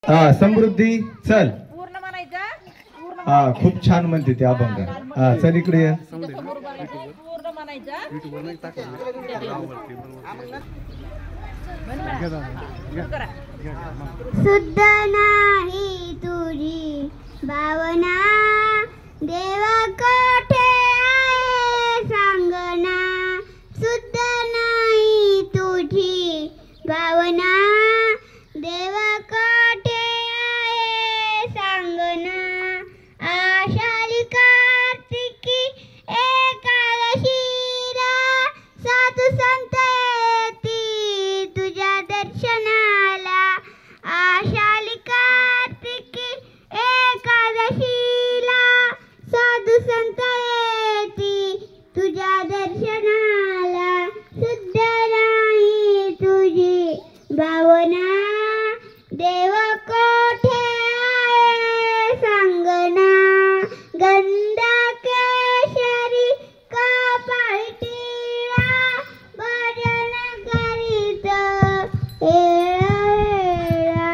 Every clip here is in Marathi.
हा समृद्धी चल. पूर्ण म्हणायचं. हा खूप छान म्हणते ते अभंग. हा चल इकडे ये. पूर्ण म्हणायचं. शुद्ध नाही तुझी भावना देव कोठे आहे सांगना. शुद्ध नाही तुझी भावना देव कोठे आहे सांगना. आषाढी कार्तिकी एकादशीला साधू संत येती तुझ्या दर्शनाला. आषाढी कार्तिकी एकादशीला साधू संत येती तुझ्या दर्शनाला. शुद्ध नाही तुझी भावना देव कोठे आहे सांगना. गंध केशरी कपाळी टिळा भजन करीत वेळा.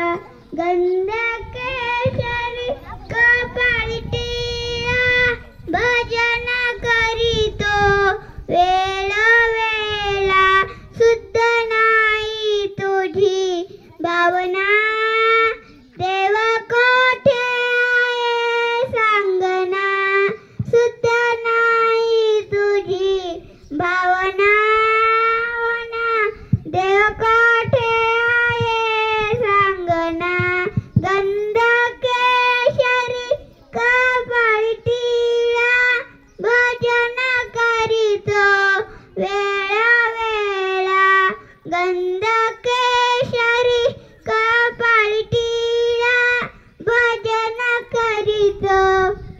गंध केशरी कपाळी टिळा भजन करीतो वेळा वेळा. शुद्ध नाही तुझी भावना देव कोठे आहे सांगना. शुद्ध नाही तुझी भावना देव कोठे आहे सांगना. गंध केशरी कपाळी टिळा भजन करीतो वेळा वेळा. गंध केशरी कपाळी टिळा भजन करीतो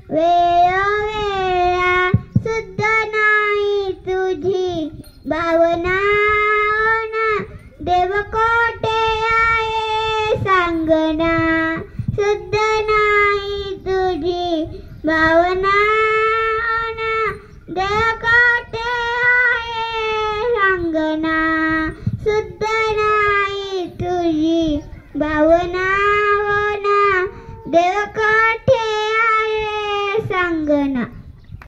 वेळा वेळा. शुद्ध नाही तुझी भावना देव कोठे आहे सांगना. शुद्ध नाही तुझी भावना देव